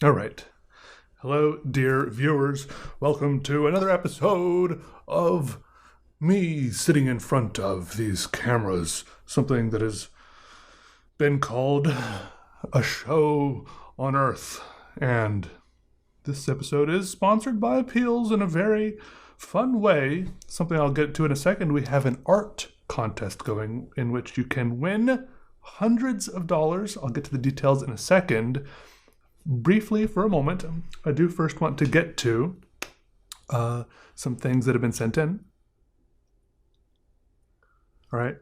All right. Hello, dear viewers. Welcome to another episode of me sitting in front of these cameras. Something that has been called a show on Earth. And this episode is sponsored by APEALZ in a very fun way. Something I'll get to in a second. We have an art contest going in which you can win hundreds of dollars. I'll get to the details in a second. Briefly, for a moment, I do first want to get to some things that have been sent in. All right.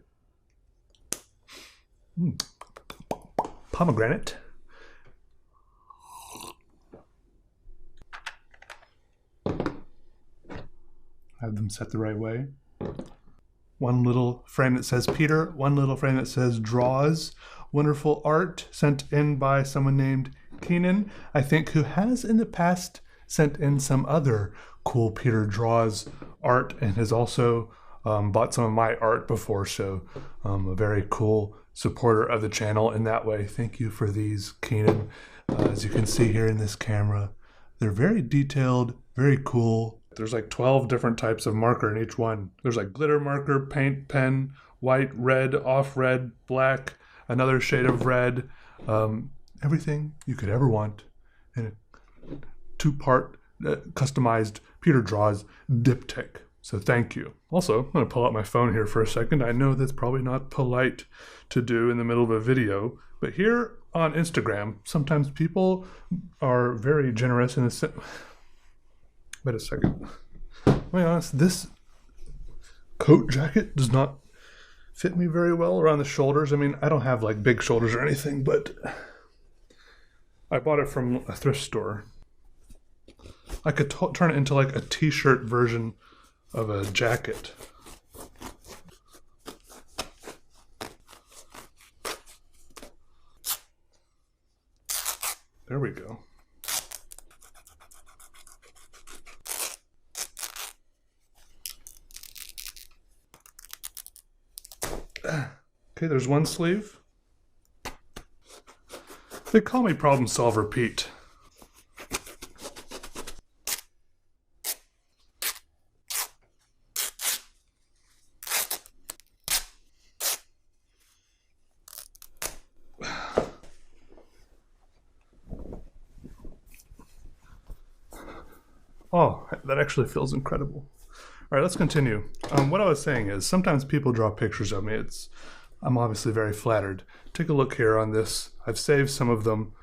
Pomegranate. Have them set the right way. One little frame that says Peter, one little frame that says draws. Wonderful art sent in by someone named Keenan, I think, who has in the past sent in some other cool Peter Draws art and has also bought some of my art before, so a very cool supporter of the channel in that way. Thank you for these, Keenan. As you can see here in this camera, they're very detailed, very cool. There's like 12 different types of marker in each one. There's like glitter marker, paint pen, white, red, off red, black, another shade of red, everything you could ever want in a two-part customized Peter Draws diptych. So thank you. Also, I'm going to pull out my phone here for a second. I know that's probably not polite to do in the middle of a video, but here on Instagram, sometimes people are very generous in a Wait a second. To be honest, this coat jacket does not fit me very well around the shoulders. I mean, I don't have like big shoulders or anything, but I bought it from a thrift store. I could turn it into like a t-shirt version of a jacket. There we go. Okay, there's one sleeve. They call me Problem Solver Pete. Oh, that actually feels incredible. All right, let's continue. What I was saying is sometimes people draw pictures of me. I'm obviously very flattered. Take a look here on this. I've saved some of them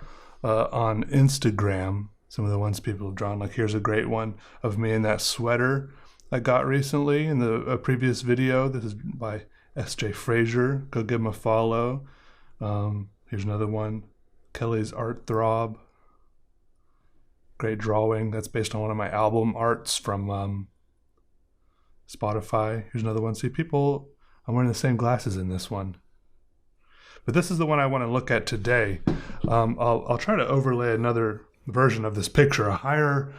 on Instagram, some of the ones people have drawn. Like here's a great one of me in that sweater I got recently in the previous video. This is by S.J. Frazier. Go give him a follow. Here's another one. Kelly's Art Throb. Great drawing. That's based on one of my album arts from Spotify. Here's another one. See, people, I'm wearing the same glasses in this one. But this is the one I want to look at today. I'll try to overlay another version of this picture, a higher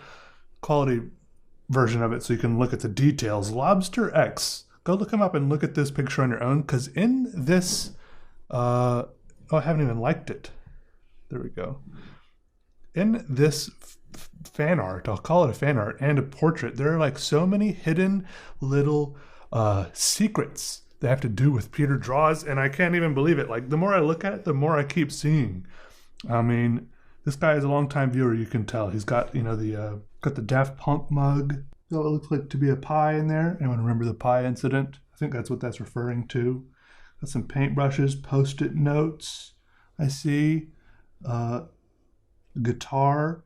quality version of it so you can look at the details. Lobster X. Go look him up and look at this picture on your own, because in this, oh, I haven't even liked it. There we go. In this fan art, I'll call it a fan art and a portrait, there are like so many hidden little secrets that have to do with Peter Draws, and I can't even believe it. Like the more I look at it, the more I keep seeing. I mean, this guy is a longtime viewer, you can tell. He's got, you know, got the Daft Punk mug. So it looks like to be a pie in there. Anyone remember the pie incident? I think that's what that's referring to. Got some paintbrushes, Post-it notes. I see guitar.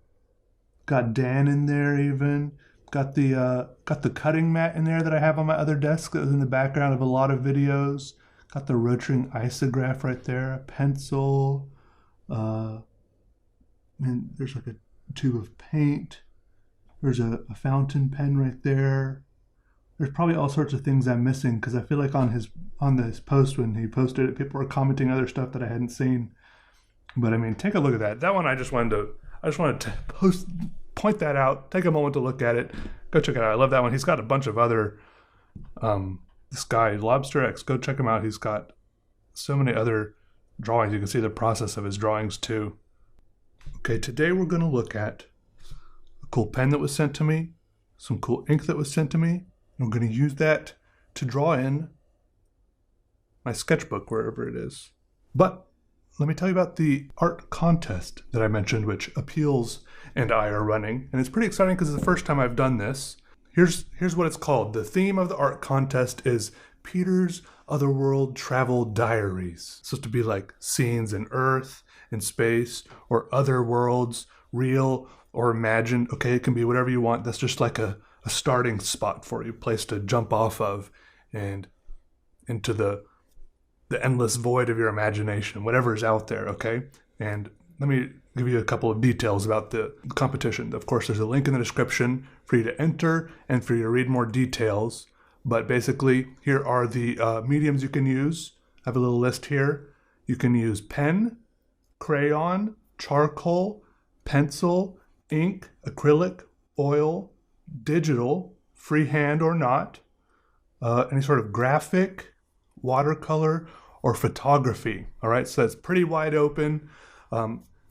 Got Dan in there even. Got the cutting mat in there that I have on my other desk that was in the background of a lot of videos. Got the rotating isograph right there. A pencil. And there's like a tube of paint. There's a fountain pen right there. There's probably all sorts of things I'm missing because I feel like on this post when he posted it, people were commenting other stuff that I hadn't seen. But I mean, take a look at that. That one I just wanted to point that out. Take a moment to look at it. Go check it out. I love that one. He's got a bunch of other this guy, Lobster X, go check him out. He's got so many other drawings. You can see the process of his drawings too. Okay, today we're going to look at a cool pen that was sent to me, some cool ink that was sent to me, and we're going to use that to draw in my sketchbook, wherever it is. But let me tell you about the art contest that I mentioned, which APEALZ and I are running. And it's pretty exciting because it's the first time I've done this. Here's what it's called. The theme of the art contest is Peter's Otherworld Travel Diaries. It's supposed to be like scenes in Earth, in space, or other worlds, real or imagined. Okay, it can be whatever you want. That's just like a starting spot for you, place to jump off of and into the endless void of your imagination, whatever is out there, okay? And let me give you a couple of details about the competition. Of course, there's a link in the description for you to enter and for you to read more details. But basically, here are the mediums you can use. I have a little list here. You can use pen, crayon, charcoal, pencil, ink, acrylic, oil, digital, freehand or not, any sort of graphic, watercolor, or photography. All right, so that's pretty wide open.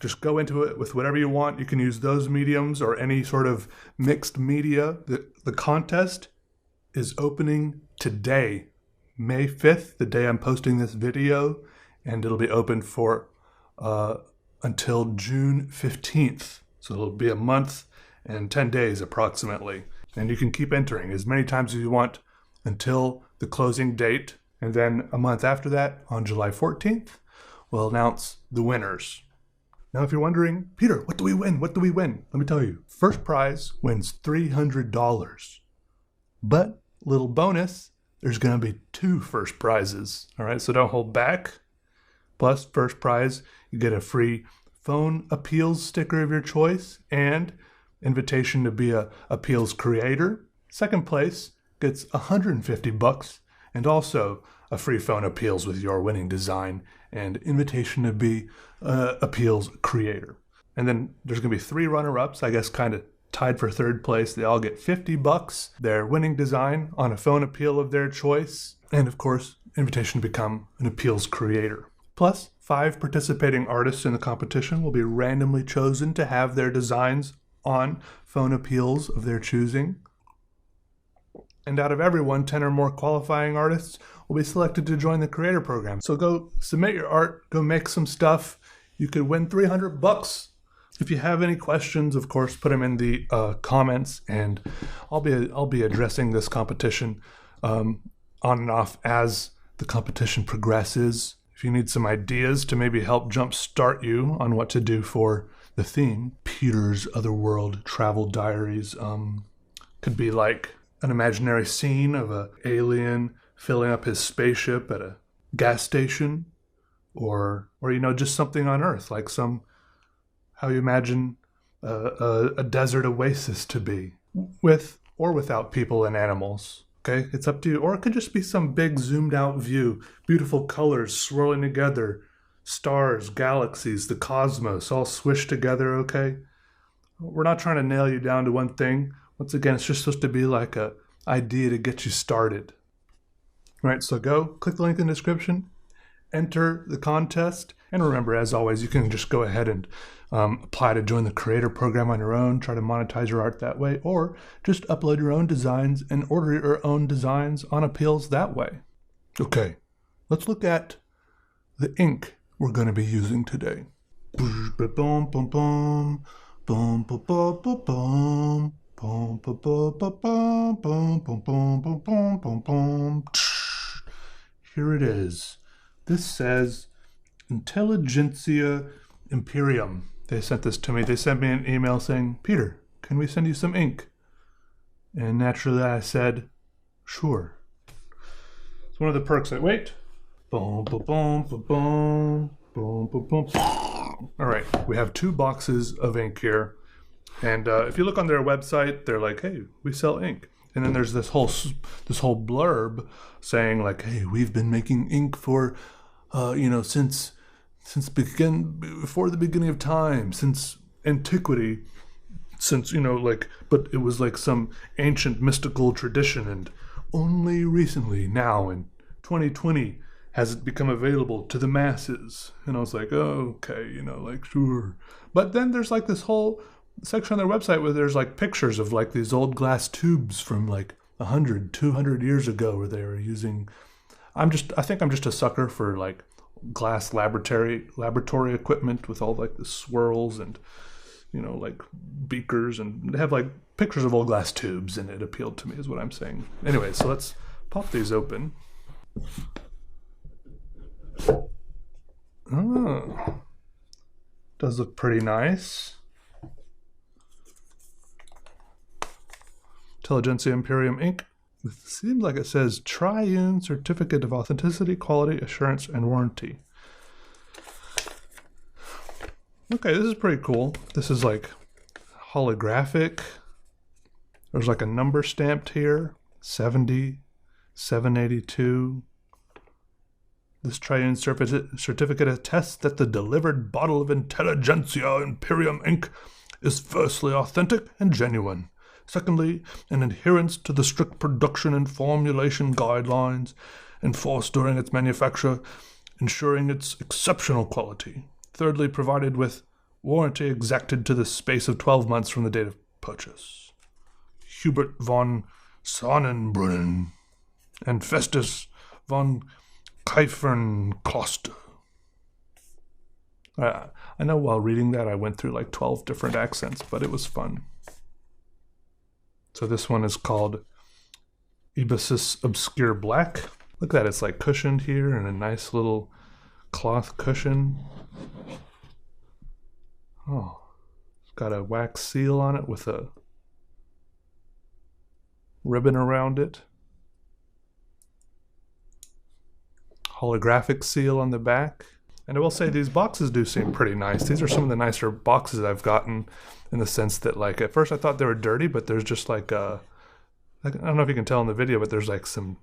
Just go into it with whatever you want. You can use those mediums or any sort of mixed media. The contest is opening today, May 5th, the day I'm posting this video, and it'll be open for until June 15th. So it'll be a month and 10 days approximately. And you can keep entering as many times as you want until the closing date. And then a month after that, on July 14th, we'll announce the winners. Now, if you're wondering, Peter, what do we win? What do we win? Let me tell you. First prize wins $300. But, little bonus, there's going to be 2 first prizes. All right, so don't hold back. Plus, first prize, you get a free phone APEALZ sticker of your choice and invitation to be a APEALZ creator. Second place gets $150 and also a free phone APEALZ with your winning design and invitation to be APEALZ creator. And then there's going to be 3 runner-ups, I guess kind of tied for third place. They all get $50, their winning design on a phone appeal of their choice, and of course, invitation to become an APEALZ creator. Plus, 5 participating artists in the competition will be randomly chosen to have their designs on phone APEALZ of their choosing. And out of everyone, 10 or more qualifying artists will be selected to join the creator program. So go submit your art, go make some stuff. You could win $300. If you have any questions, of course, put them in the comments, and I'll be addressing this competition on and off as the competition progresses. If you need some ideas to maybe help jumpstart you on what to do for the theme, Peter's Otherworld Travel Diaries could be like an imaginary scene of an alien filling up his spaceship at a gas station, or just something on Earth, like how you imagine a desert oasis to be, with or without people and animals. Okay, it's up to you. Or it could just be some big zoomed out view, beautiful colors swirling together, stars, galaxies, the cosmos all swished together. Okay, we're not trying to nail you down to one thing. Once again, it's just supposed to be like an idea to get you started. All right, so go click the link in the description, enter the contest, and remember, as always, you can just go ahead and apply to join the creator program on your own, try to monetize your art that way, or just upload your own designs and order your own designs on APEALZ that way. Okay, let's look at the ink we're going to be using today. Here it is. This says Intelligentsia Imperium. They sent this to me. They sent me an email saying, Peter, can we send you some ink? And naturally I said, sure. It's one of the perks. Wait. Boom, boom, boom, boom, boom, boom, boom, boom. All right, we have 2 boxes of ink here. And if you look on their website, they're like, hey, we sell ink. And then there's this whole blurb saying like, hey, we've been making ink for, since before the beginning of time, since antiquity, but it was like some ancient mystical tradition, and only recently, now in 2020, has it become available to the masses? And I was like, oh, okay, you know, like, sure. But then there's like this whole section on their website where there's like pictures of like these old glass tubes from like 100, 200 years ago where they were using. I think I'm just a sucker for like glass laboratory equipment with all like the swirls and, you know, like beakers, and they have like pictures of old glass tubes, and it appealed to me is what I'm saying. Anyway, so let's pop these open. Oh, does look pretty nice. Intelligentsia Imperium Inc. It seems like it says Triune Certificate of Authenticity, Quality, Assurance, and Warranty. Okay, this is pretty cool. This is like holographic. There's like a number stamped here, 70, 782. This Triune certificate attests that the delivered bottle of Intelligentsia Imperium Inc. is firstly authentic and genuine. Secondly, in adherence to the strict production and formulation guidelines enforced during its manufacture, ensuring its exceptional quality. Thirdly, provided with warranty exacted to the space of 12 months from the date of purchase. Hubert von Sonnenbrunnen and Festus von Kiefernkloster. I know while reading that I went through like 12 different accents, but it was fun. So this one is called Ibisus Obscure Black. Look at that, it's like cushioned here and a nice little cloth cushion. Oh, it's got a wax seal on it with a ribbon around it. Holographic seal on the back. And I will say these boxes do seem pretty nice. These are some of the nicer boxes I've gotten, in the sense that like at first I thought they were dirty, but there's just like I don't know if you can tell in the video, but there's like some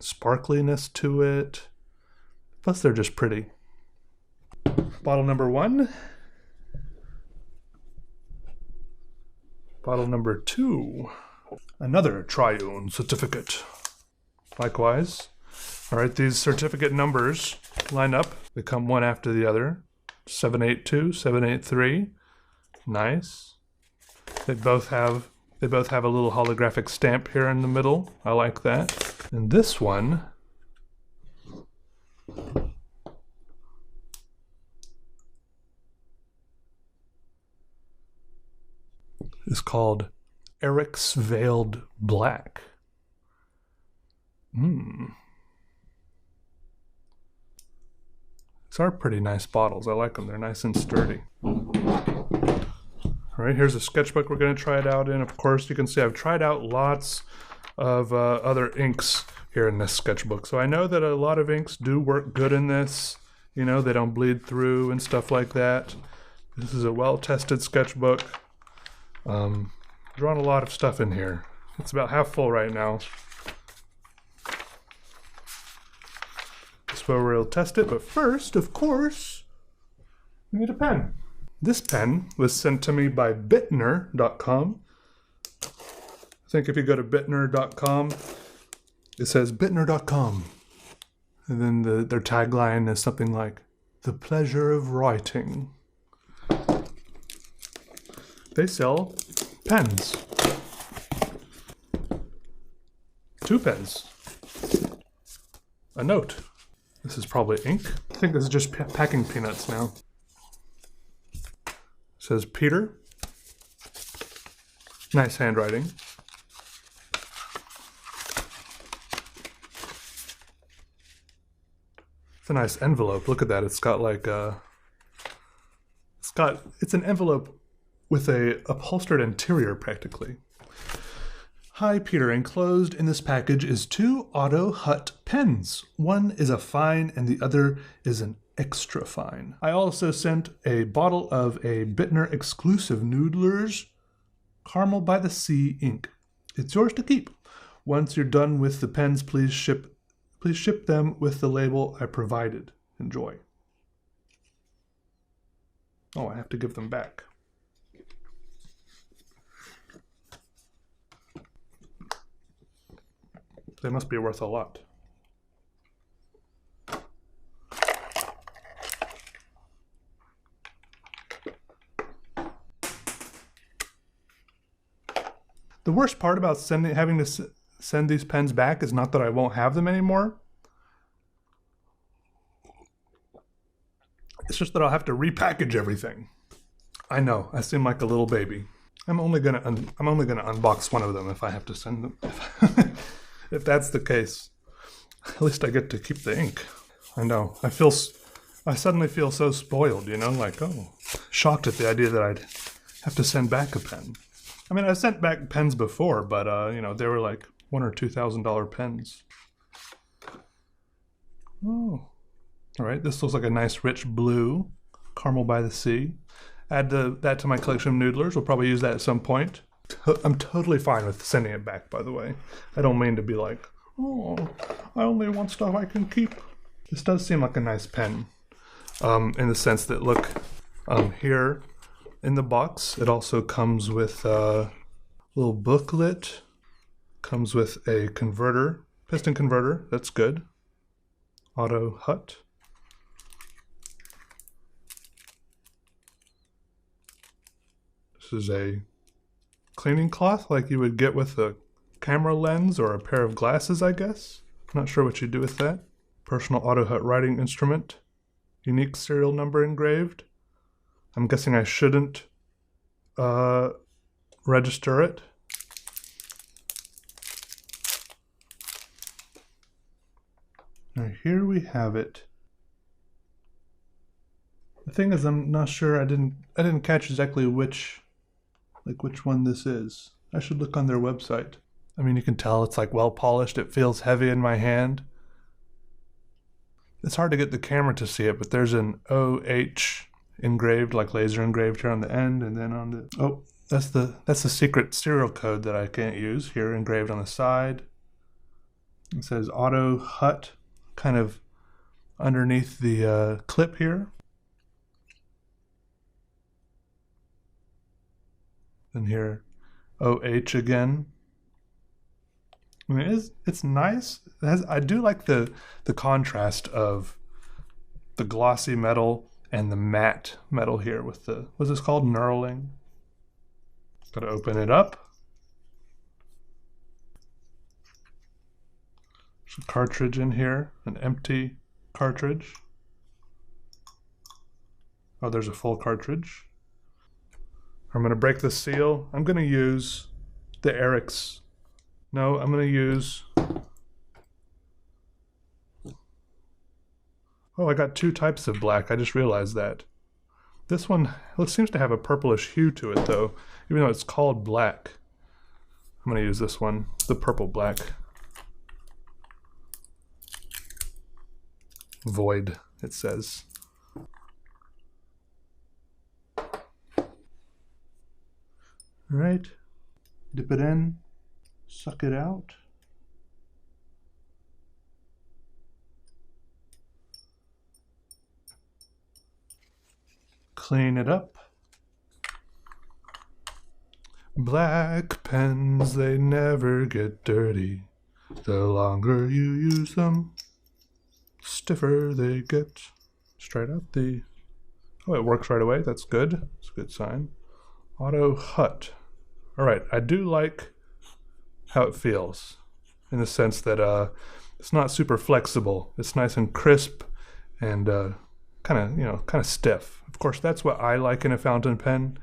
sparkliness to it. Plus they're just pretty. Bottle number 1. Bottle number 2. Another Triune certificate. Likewise. All right, these certificate numbers line up. They come one after the other. 782, 783. Nice. They both have a little holographic stamp here in the middle. I like that. And this one is called Eric's Veiled Black. These are pretty nice bottles. I like them. They're nice and sturdy. All right, here's a sketchbook we're going to try it out in. Of course, you can see I've tried out lots of other inks here in this sketchbook. So I know that a lot of inks do work good in this. You know, they don't bleed through and stuff like that. This is a well-tested sketchbook. Drawn a lot of stuff in here. It's about half full right now. That's where we'll test it, but first, of course, we need a pen. This pen was sent to me by Bittner.com. I think if you go to Bittner.com, it says Bittner.com. And then their tagline is something like, "The pleasure of writing." They sell pens. 2 pens. A note. This is probably ink. I think this is just packing peanuts now. It says Peter. Nice handwriting. It's a nice envelope. Look at that. It's got like a... It's an envelope with a upholstered interior practically. Hi Peter, enclosed in this package is 2 Auto Hut pens. One is a fine and the other is an extra fine. I also sent a bottle of a Bittner exclusive Noodlers Caramel by the Sea ink. It's yours to keep. Once you're done with the pens, please ship them with the label I provided. Enjoy. Oh, I have to give them back. They must be worth a lot. The worst part about having to send these pens back is not that I won't have them anymore. It's just that I'll have to repackage everything. I know, I seem like a little baby. I'm only gonna unbox one of them if I have to send them. If that's the case, at least I get to keep the ink. I know. I suddenly feel so spoiled, you know, like, oh, shocked at the idea that I'd have to send back a pen. I mean, I've sent back pens before, but you know, they were like $1,000 or $2,000 pens. Oh, all right. This looks like a nice rich blue, caramel by the sea. Add that to my collection of noodlers. We'll probably use that at some point. I'm totally fine with sending it back, by the way. I don't mean to be like, oh, I only want stuff I can keep. This does seem like a nice pen, in the sense that, look, here in the box, it also comes with a little booklet, comes with a converter, piston converter, that's good. Auto hut. This is a cleaning cloth like you would get with a camera lens or a pair of glasses, I guess. Not sure what you do with that. Personal Auto Hut writing instrument. Unique serial number engraved. I'm guessing I shouldn't register it. Now here we have it. The thing is, I'm not sure. I didn't catch exactly which one this is. I should look on their website. I mean, you can tell it's like well polished. It feels heavy in my hand. It's hard to get the camera to see it, but there's an OH engraved, like laser engraved here on the end, and then on the, oh, that's the secret serial code that I can't use, here engraved on the side. It says Auto Hut, kind of underneath the clip here. And here, OH again. I mean, it's nice. I do like the contrast of the glossy metal and the matte metal here with the, what's this called? Knurling. Gotta open it up. There's a cartridge in here, an empty cartridge. Oh, there's a full cartridge. I'm gonna break the seal. I'm gonna use the Eric's. No, I'm going to use... Oh, I got two types of black. I just realized that. This one seems to have a purplish hue to it, though, even though it's called black. I'm going to use this one, the purple black. Void, it says. All right. Dip it in. Suck it out. Clean it up. Black pens, they never get dirty. The longer you use them, stiffer they get. Straight out the... Oh, it works right away. That's good. That's a good sign. Auto Hut. All right, I do like how it feels, in the sense that it's not super flexible. It's nice and crisp and kind of stiff. Of course, that's what I like in a fountain pen.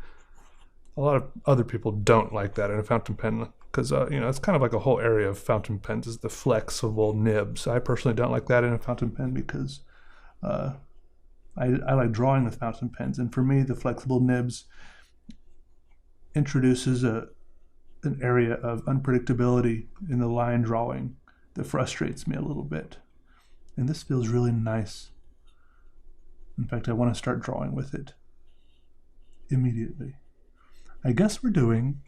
A lot of other people don't like that in a fountain pen because it's kind of like a whole area of fountain pens is the flexible nibs. I personally don't like that in a fountain pen because I like drawing with fountain pens, and for me, the flexible nibs introduces an area of unpredictability in the line drawing that frustrates me a little bit. And this feels really nice. In fact, I want to start drawing with it immediately. I guess we're doing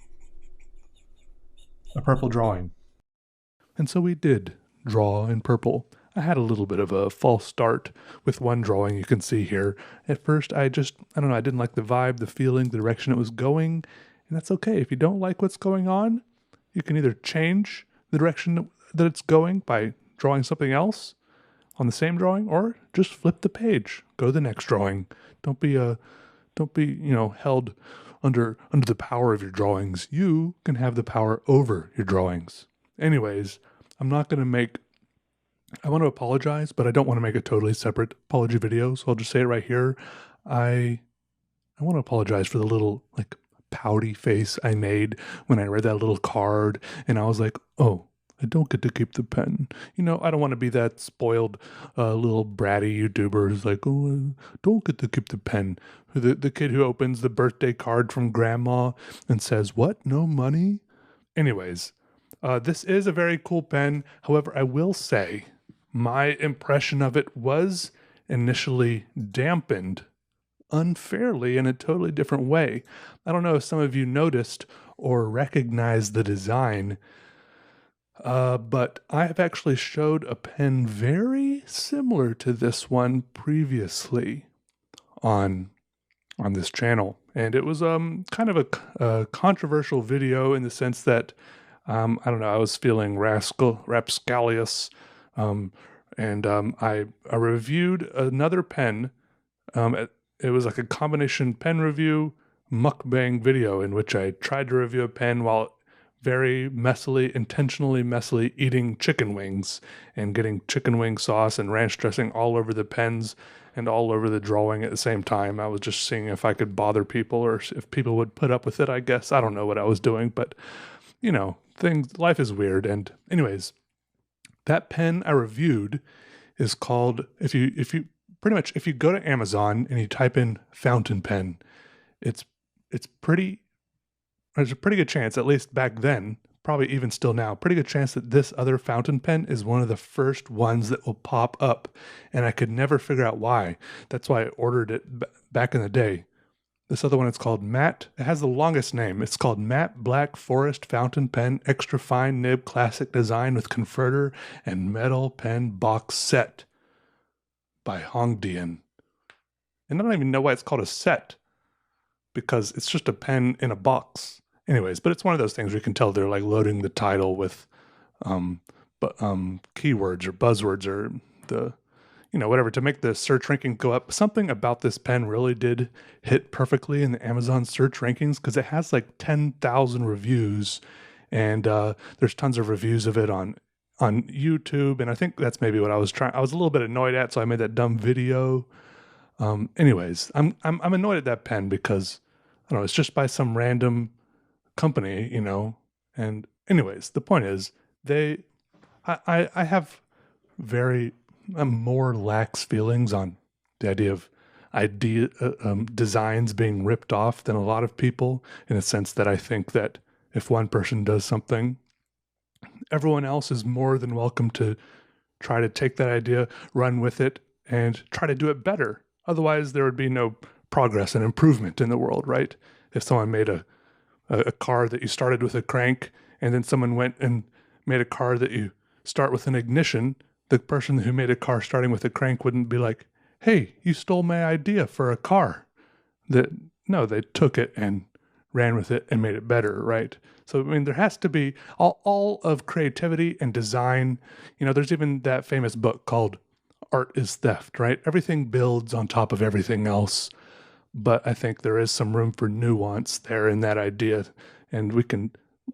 a purple drawing. And so we did draw in purple. I had a little bit of a false start with one drawing you can see here. At first, I don't know, I didn't like the vibe, the feeling, the direction it was going. And that's okay. If you don't like what's going on, you can either change the direction that it's going by drawing something else on the same drawing, or just flip the page, go to the next drawing. Don't be held under the power of your drawings, you can have the power over your drawings. Anyways, I want to apologize, but I don't want to make a totally separate apology video, so I'll just say it right here. I want to apologize for the little, like, pouty face I made when I read that little card, and I was like, oh, I don't get to keep the pen. You know, I don't want to be that spoiled little bratty YouTuber who's like, oh, I don't get to keep the pen. The kid who opens the birthday card from grandma and says, what, no money? Anyways, this is a very cool pen. However, I will say my impression of it was initially dampened unfairly in a totally different way. I don't know if some of you noticed or recognized the design, but I have actually showed a pen very similar to this one previously on this channel, and it was kind of a controversial video in the sense that I don't know, I was feeling rapscallious, and I reviewed another pen. It was like a combination pen review mukbang video in which I tried to review a pen while very intentionally messily eating chicken wings and getting chicken wing sauce and ranch dressing all over the pens and all over the drawing at the same time. I was just seeing if I could bother people or if people would put up with it, I guess. I don't know what I was doing, but you know, life is weird. And anyways, that pen I reviewed is called, if you go to Amazon and you type in fountain pen, there's a pretty good chance, at least back then, probably even still now, pretty good chance that this other fountain pen is one of the first ones that will pop up. And I could never figure out why. That's why I ordered it back in the day. This other one, it's called Matte. It has the longest name. It's called Matte Black Forest Fountain Pen, Extra Fine Nib Classic Design with Converter and Metal Pen Box Set by Hongdian. And I don't even know why it's called a set, because it's just a pen in a box. Anyways, but it's one of those things where you can tell they're like loading the title with keywords or buzzwords or whatever to make the search ranking go up. Something about this pen really did hit perfectly in the Amazon search rankings because it has like 10,000 reviews, and there's tons of reviews of it on YouTube, and I think that's maybe what I was a little bit annoyed at, so I made that dumb video. Anyways, I'm annoyed at that pen because I don't know, it's just by some random company, and anyways, the point is I have very more lax feelings on the idea of designs being ripped off than a lot of people, in a sense that I think that if one person does something, everyone else is more than welcome to try to take that idea, run with it, and try to do it better. Otherwise, there would be no progress and improvement in the world, right? If someone made a car that you started with a crank, and then someone went and made a car that you start with an ignition, the person who made a car starting with a crank wouldn't be like, hey, you stole my idea for a car. No, they took it and ran with it and made it better, right? So, I mean, there has to be all of creativity and design. There's even that famous book called Art is Theft, right? Everything builds on top of everything else. But I think there is some room for nuance there in that idea. And we can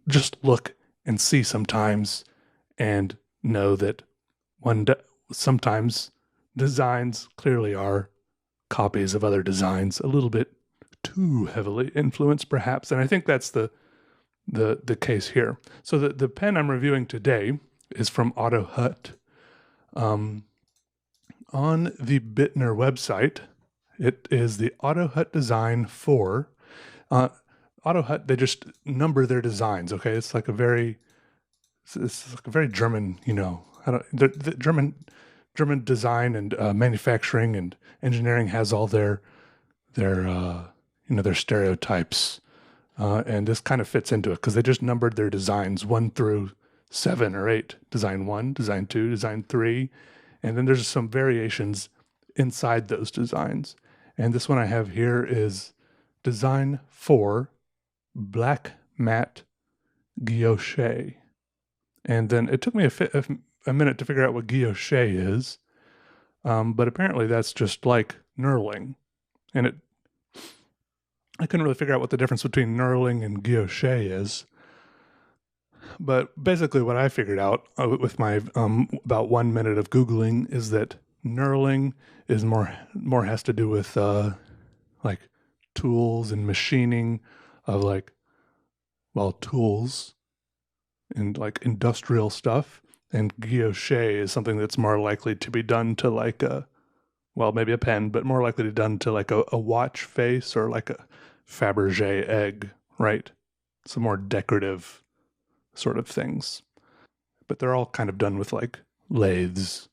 just look and see sometimes and know that sometimes designs clearly are copies of other designs, a little bit too heavily influenced perhaps. And I think that's the case here. So the pen I'm reviewing today is from AutoHut. On the Bittner website, it is the AutoHut Design 4. AutoHut, they just number their designs, okay? It's like a very German, the German design and manufacturing and engineering has all their stereotypes. And this kind of fits into it because they just numbered their designs 1 through 7 or 8. Design 1, Design 2, Design 3. And then there's some variations inside those designs. And this one I have here is Design 4, Black Matte Guilloche. And then it took me a minute to figure out what guilloche is. But apparently that's just like knurling. And I couldn't really figure out what the difference between knurling and guilloche is. But basically what I figured out with my about 1 minute of Googling is that knurling is more has to do with like tools and machining of like, well, tools and like industrial stuff. And guilloche is something that's more likely to be done to like well, maybe a pen, but more likely to be done to like a watch face or like a Fabergé egg, right? Some more decorative sort of things. But they're all kind of done with like lathes.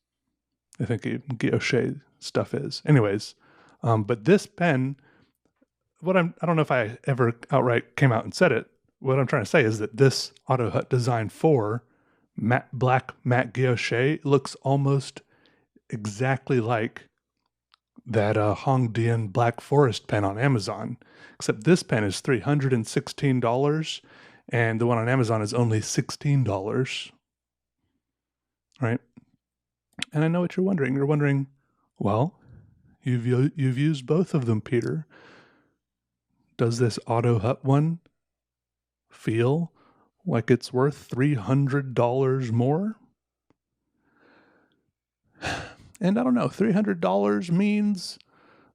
I think guilloche stuff is. Anyways, but this pen, I don't know if I ever outright came out and said it. What I'm trying to say is that this AutoHut Design 4 black matte guilloche looks almost exactly like that Hongdian Black Forest pen on Amazon, except this pen is $316 and the one on Amazon is only $16, right? And I know what you're wondering. You're wondering, well, you've used both of them, Peter. Does this AutoHut one feel like it's worth $300 more? And I don't know, $300 means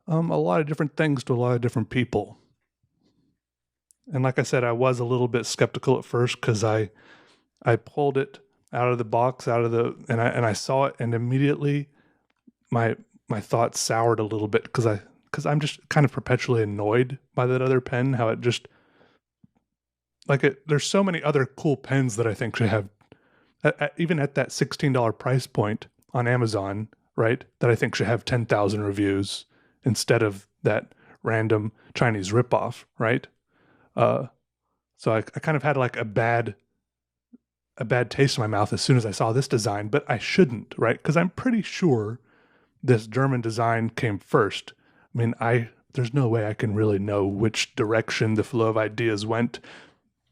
a lot of different things to a lot of different people. And like I said, I was a little bit skeptical at first because I pulled it out of the box, and I saw it, and immediately my thoughts soured a little bit because I'm just kind of perpetually annoyed by that other pen. How it just there's so many other cool pens that I think should have, even at that $16 price point on Amazon, right? That I think should have 10,000 reviews instead of that random Chinese ripoff, right? So I kind of had like a bad taste in my mouth as soon as I saw this design, but I shouldn't, right? Because I'm pretty sure this German design came first. I mean, there's no way I can really know which direction the flow of ideas went.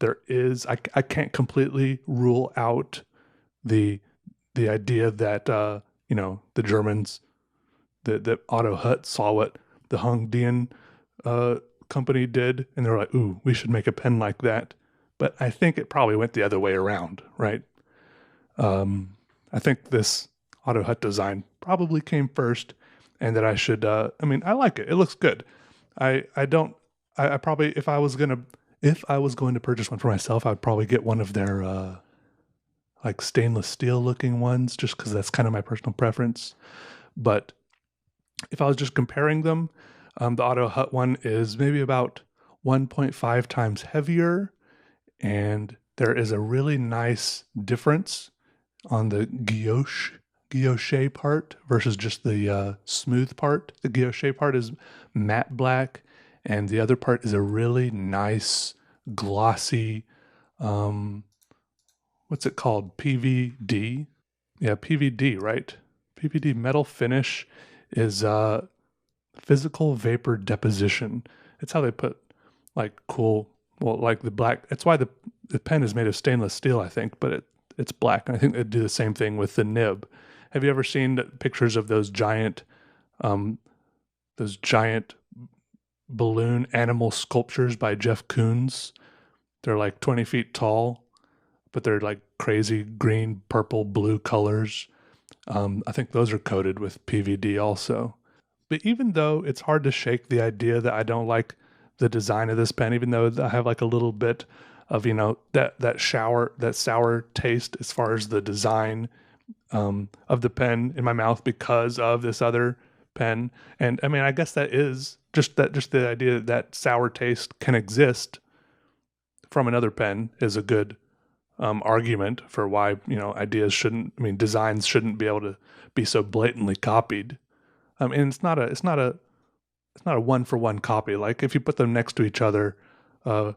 I can't completely rule out the idea that the Germans, that AutoHut saw what the Hongdian company did, and they were like, ooh, we should make a pen like that. But I think it probably went the other way around, right? I think this AutoHut design probably came first, and that I should, I like it. It looks good. I probably, if I was going to purchase one for myself, I'd probably get one of their, like stainless steel looking ones, just because that's kind of my personal preference. But if I was just comparing them, the AutoHut one is maybe about 1.5 times heavier, and there is a really nice difference on the guilloche part versus just the smooth part. The guilloche part is matte black, and the other part is a really nice glossy, what's it called? PVD? Yeah, PVD, right? PVD metal finish is physical vapor deposition. It's how they put like cool, well, like the black. It's why the pen is made of stainless steel, I think, but it's black. And I think they do the same thing with the nib. Have you ever seen pictures of those giant balloon animal sculptures by Jeff Koons? They're like 20 feet tall, but they're like crazy green, purple, blue colors. I think those are coated with PVD also. But even though it's hard to shake the idea that I don't like the design of this pen, even though I have like a little bit of, that sour taste as far as the design of the pen in my mouth because of this other pen. And I mean, I guess that is just the idea that sour taste can exist from another pen is a good argument for why, designs shouldn't be able to be so blatantly copied. And it's not a 1-for-1 copy. Like if you put them next to each other, there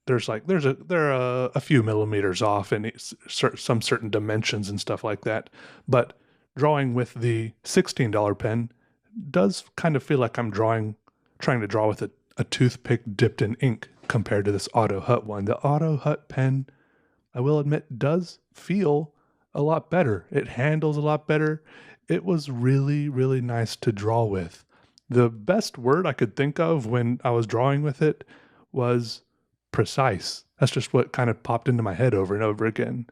are a few millimeters off in some certain dimensions and stuff like that. But drawing with the $16 pen does kind of feel like I'm trying to draw with a toothpick dipped in ink compared to this AutoHut one. The AutoHut pen, I will admit, does feel a lot better. It handles a lot better. It was really, really nice to draw with. The best word I could think of when I was drawing with it was precise. That's just what kind of popped into my head over and over again.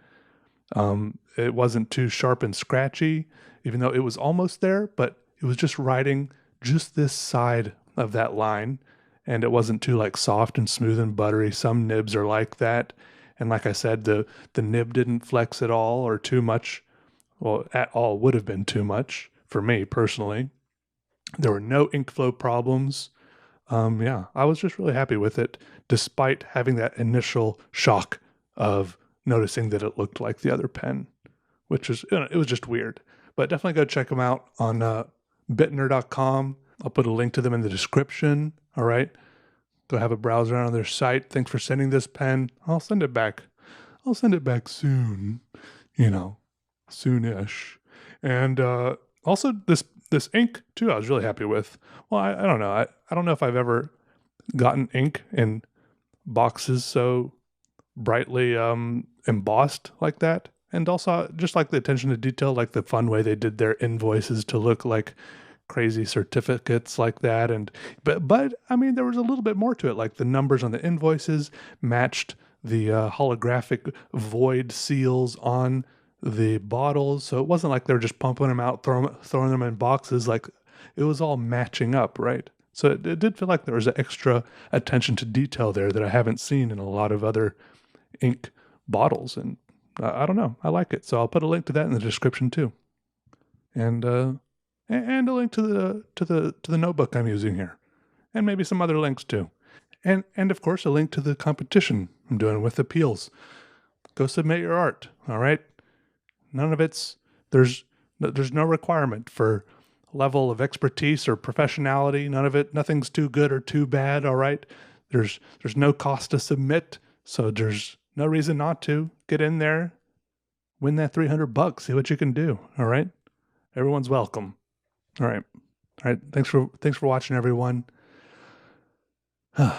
It wasn't too sharp and scratchy, even though it was almost there, but it was just writing just this side of that line. And it wasn't too like soft and smooth and buttery. Some nibs are like that. And like I said, the nib didn't flex at all or too much. Well, at all would have been too much for me personally. There were no ink flow problems. Yeah, I was just really happy with it, despite having that initial shock of noticing that it looked like the other pen, which was, it was just weird. But definitely go check them out on Bittner.com. I'll put a link to them in the description. All right. Go have a browse around on their site. Thanks for sending this pen. I'll send it back. I'll send it back soon, soonish. And also this ink too, I was really happy with. Well, I don't know. I don't know if I've ever gotten ink in boxes so brightly embossed like that. And also just like the attention to detail, like the fun way they did their invoices to look like crazy certificates like that. And but I mean, there was a little bit more to it. Like the numbers on the invoices matched the holographic void seals on the bottles. So it wasn't like they were just pumping them out, throwing them in boxes. Like it was all matching up, right? So it did feel like there was an extra attention to detail there that I haven't seen in a lot of other ink bottles. And I don't know, I like it. So I'll put a link to that in the description too. And a link to the notebook I'm using here. And maybe some other links too. And of course a link to the competition I'm doing with APEALZ. Go submit your art, all right? None of it's, there's no requirement for level of expertise or professionality. None of it, nothing's too good or too bad, all right? There's no cost to submit, so there's no reason not to. Get in there, win that $300, see what you can do, all right? Everyone's welcome. All right. All right. Thanks for watching, everyone. I'm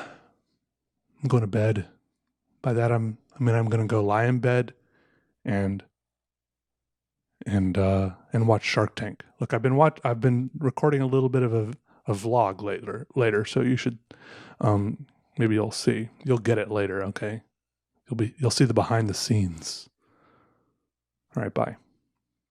going to bed. By that I'm going to go lie in bed and watch Shark Tank. Look, I've been recording a little bit of a vlog later, so you should maybe you'll get it later, okay? You'll see the behind the scenes. All right, bye.